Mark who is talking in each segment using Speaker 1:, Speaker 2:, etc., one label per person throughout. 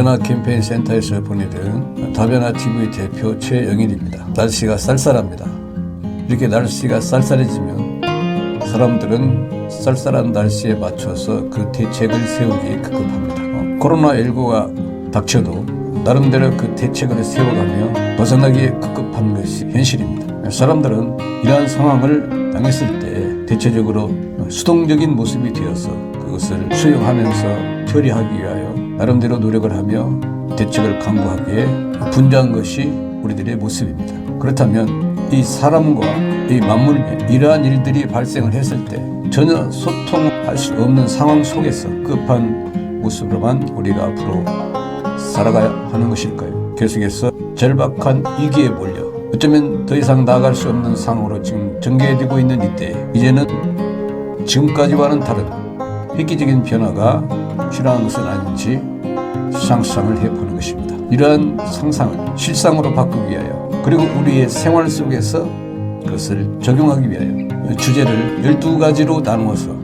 Speaker 1: 다변화 캠페인 센터에서 보내드린 다변화 TV 대표 최영일입니다. 날씨가 쌀쌀합니다. 이렇게 날씨가 쌀쌀해지면 사람들은 쌀쌀한 날씨에 맞춰서 그 대책을 세우기 급급합니다. 코로나19가 닥쳐도 나름대로 그 대책을 세워가며 벗어나기에 급급한 것이 현실입니다. 사람들은 이러한 상황을 당했을 때 대체적으로 수동적인 모습이 되어서 그것을 수용하면서 처리하기 위하여 나름대로 노력을 하며 대책을 강구하기에 분주한 것이 우리들의 모습입니다. 그렇다면 이 사람과 이 만물에 이러한 일들이 발생을 했을 때 전혀 소통할 수 없는 상황 속에서 급한 모습으로만 우리가 앞으로 살아가야 하는 것일까요? 계속해서 절박한 위기에 몰려 어쩌면 더 이상 나아갈 수 없는 상황으로 지금 전개되고 있는 이때 이제는 지금까지와는 다른 획기적인 변화가 필요한 것은 아닌지 상상을 해보는 것입니다. 이러한 상상을 실상으로 바꾸기 위하여 그리고 우리의 생활 속에서 그것을 적용하기 위하여 주제를 12가지로 나누어서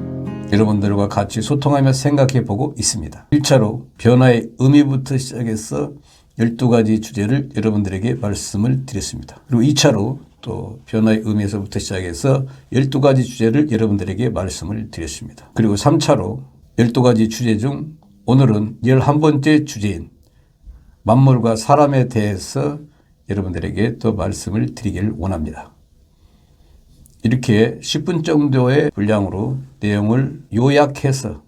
Speaker 1: 여러분들과 같이 소통하며 생각해 보고 있습니다. 1차로 변화의 의미부터 시작해서 12가지 주제를 여러분들에게 말씀을 드렸습니다. 그리고 2차로 또 변화의 의미에서부터 시작해서 12가지 주제를 여러분들에게 말씀을 드렸습니다. 그리고 3차로 12가지 주제 중 오늘은 11번째 주제인 만물과 사람에 대해서 여러분들에게 또 말씀을 드리길 원합니다. 이렇게 10분 정도의 분량으로 내용을 요약해서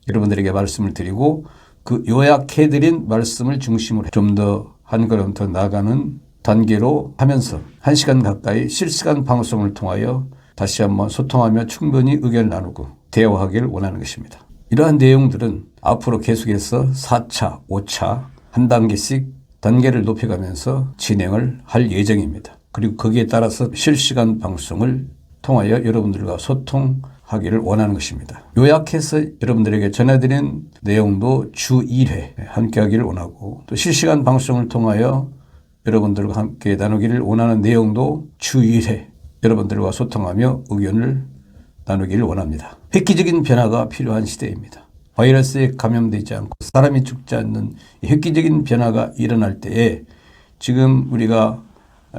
Speaker 1: 여러분들에게 말씀을 드리고 그 요약해드린 말씀을 중심으로 좀 더 한 걸음 더 나아가는 단계로 하면서 1시간 가까이 실시간 방송을 통하여 다시 한번 소통하며 충분히 의견을 나누고 대화하기를 원하는 것입니다. 이러한 내용들은 앞으로 계속해서 4차, 5차 한 단계씩 단계를 높여가면서 진행을 할 예정입니다. 그리고 거기에 따라서 실시간 방송을 통하여 여러분들과 소통하기를 원하는 것입니다. 요약해서 여러분들에게 전해드린 내용도 주 1회 함께 하기를 원하고 또 실시간 방송을 통하여 여러분들과 함께 나누기를 원하는 내용도 주 1회 여러분들과 소통하며 의견을 나누기를 원합니다. 획기적인 변화가 필요한 시대입니다. 바이러스에 감염되지 않고 사람이 죽지 않는 획기적인 변화가 일어날 때에 지금 우리가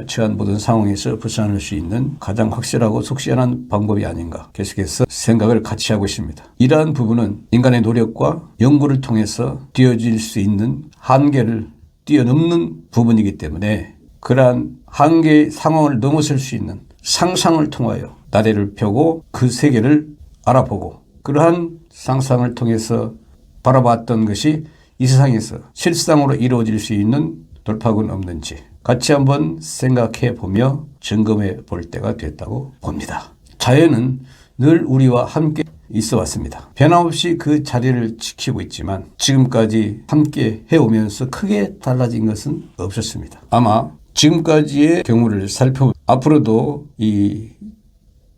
Speaker 1: 처한 모든 상황에서 벗어날 수 있는 가장 확실하고 속시원한 방법이 아닌가 계속해서 생각을 같이 하고 있습니다. 이러한 부분은 인간의 노력과 연구를 통해서 뛰어질 수 있는 한계를 뛰어넘는 부분이기 때문에 그러한 한계의 상황을 넘어설 수 있는 상상을 통하여 나래를 펴고 그 세계를 알아보고 그러한 상상을 통해서 바라봤던 것이 이 세상에서 실상으로 이루어질 수 있는 돌파구는 없는지 같이 한번 생각해 보며 점검해 볼 때가 됐다고 봅니다. 자연은 늘 우리와 함께 있어 왔습니다. 변함없이 그 자리를 지키고 있지만 지금까지 함께 해오면서 크게 달라진 것은 없었습니다. 아마 지금까지의 경우를 살펴보면 앞으로도 이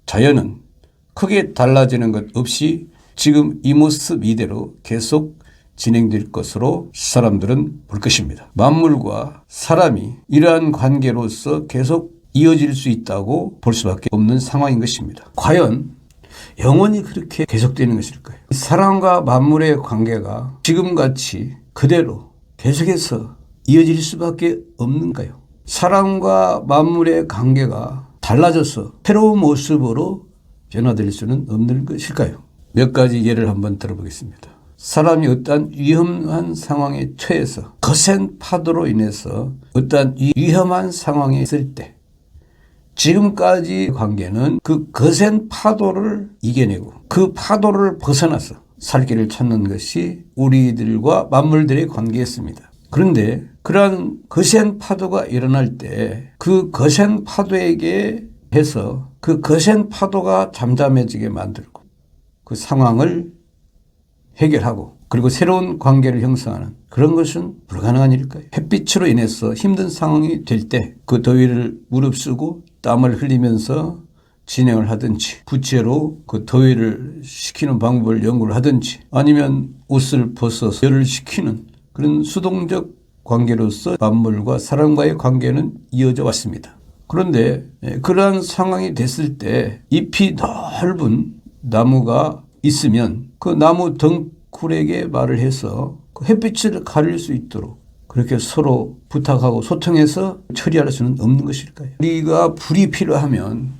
Speaker 1: 자연은 크게 달라지는 것 없이 지금 이 모습 이대로 계속 진행될 것으로 사람들은 볼 것입니다. 만물과 사람이 이러한 관계로서 계속 이어질 수 있다고 볼 수밖에 없는 상황인 것입니다. 과연 영원히 그렇게 계속되는 것일까요? 사람과 만물의 관계가 지금같이 그대로 계속해서 이어질 수밖에 없는가요? 사람과 만물의 관계가 달라져서 새로운 모습으로 변화될 수는 없는 것일까요? 몇 가지 예를 한번 들어보겠습니다. 사람이 어떠한 위험한 상황에 처해서 거센 파도로 인해서 어떠한 위험한 상황에 있을 때 지금까지 관계는 그 거센 파도를 이겨내고 그 파도를 벗어나서 살 길을 찾는 것이 우리들과 만물들의 관계였습니다. 그런데 그러한 거센 파도가 일어날 때 그 거센 파도에게 해서 그 거센 파도가 잠잠해지게 만들고 그 상황을 해결하고 그리고 새로운 관계를 형성하는 그런 것은 불가능한 일일까요? 햇빛으로 인해서 힘든 상황이 될 때 그 더위를 무릅쓰고 땀을 흘리면서 진행을 하든지 부채로 그 더위를 식히는 방법을 연구를 하든지 아니면 옷을 벗어서 열을 식히는 그런 수동적 관계로서 만물과 사람과의 관계는 이어져 왔습니다. 그런데 그러한 상황이 됐을 때 잎이 넓은 나무가 있으면 그 나무 덩쿨에게 말을 해서 그 햇빛을 가릴 수 있도록 그렇게 서로 부탁하고 소통해서 처리할 수는 없는 것일까요? 우리가 불이 필요하면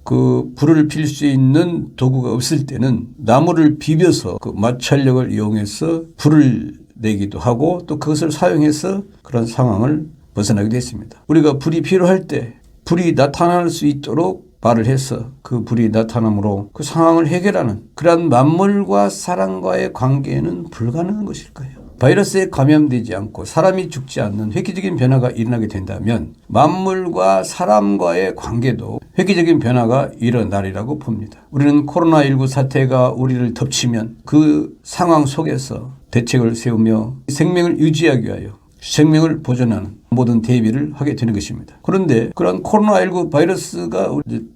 Speaker 1: 그 불을 필 수 있는 도구가 없을 때는 나무를 비벼서 그 마찰력을 이용해서 불을 내기도 하고 또 그것을 사용해서 그런 상황을 벗어나기도 했습니다. 우리가 불이 필요할 때 불이 나타날 수 있도록 말을 해서 그 불이 나타남으로 그 상황을 해결하는 그러한 만물과 사람과의 관계는 불가능한 것일까요? 바이러스에 감염되지 않고 사람이 죽지 않는 획기적인 변화가 일어나게 된다면 만물과 사람과의 관계도 획기적인 변화가 일어나리라고 봅니다. 우리는 코로나19 사태가 우리를 덮치면 그 상황 속에서 대책을 세우며 생명을 유지하기 위하여 생명을 보존하는 모든 대비를 하게 되는 것입니다. 그런데 그런 코로나19 바이러스가 우리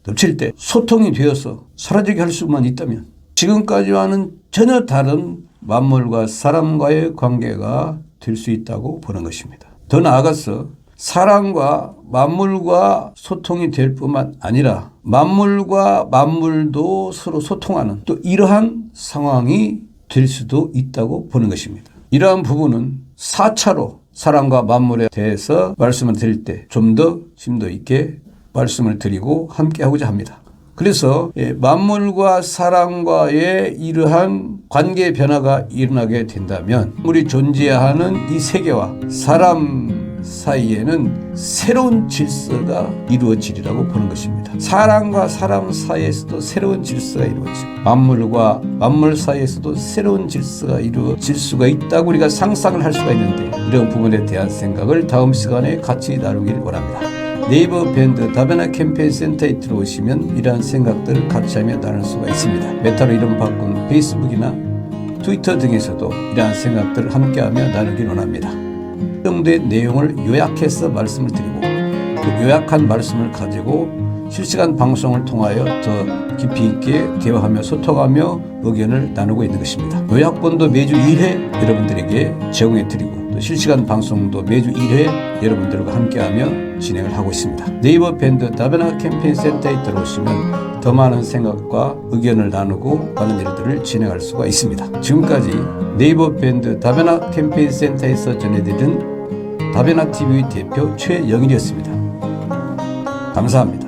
Speaker 1: 덮칠 때 소통이 되어서 사라지게 할 수만 있다면 지금까지와는 전혀 다른 만물과 사람과의 관계가 될 수 있다고 보는 것입니다. 더 나아가서 사람과 만물과 소통이 될 뿐만 아니라 만물과 만물도 서로 소통하는 또 이러한 상황이 될 수도 있다고 보는 것입니다. 이러한 부분은 4차로 사람과 만물에 대해서 말씀을 드릴 때 좀 더 심도 있게 말씀을 드리고 함께 하고자 합니다. 그래서 만물과 사람과의 이러한 관계 변화가 일어나게 된다면 우리 존재하는 이 세계와 사람 사이에는 새로운 질서가 이루어지리라고 보는 것입니다. 사람과 사람 사이에서도 새로운 질서가 이루어지고 만물과 만물 사이에서도 새로운 질서가 이루어질 수가 있다고 우리가 상상을 할 수가 있는데 이런 부분에 대한 생각을 다음 시간에 같이 나누기를 원합니다. 네이버 밴드 다베나 캠페인 센터에 들어오시면 이러한 생각들을 같이 하며 나눌 수가 있습니다. 메타로 이름 바꾼 페이스북이나 트위터 등에서도 이러한 생각들을 함께하며 나누길 원합니다. 이 정도의 내용을 요약해서 말씀을 드리고 그 요약한 말씀을 가지고 실시간 방송을 통하여 더 깊이 있게 대화하며 소통하며 의견을 나누고 있는 것입니다. 요약본도 매주 1회 여러분들에게 제공해 드리고 또 실시간 방송도 매주 1회 여러분들과 함께하며 진행을 하고 있습니다. 네이버 밴드 다베나 캠페인 센터에 들어오시면 더 많은 생각과 의견을 나누고 많은 일들을 진행할 수가 있습니다. 지금까지 네이버 밴드 다베나 캠페인 센터에서 전해드린 다베나 TV 대표 최영일이었습니다. 감사합니다.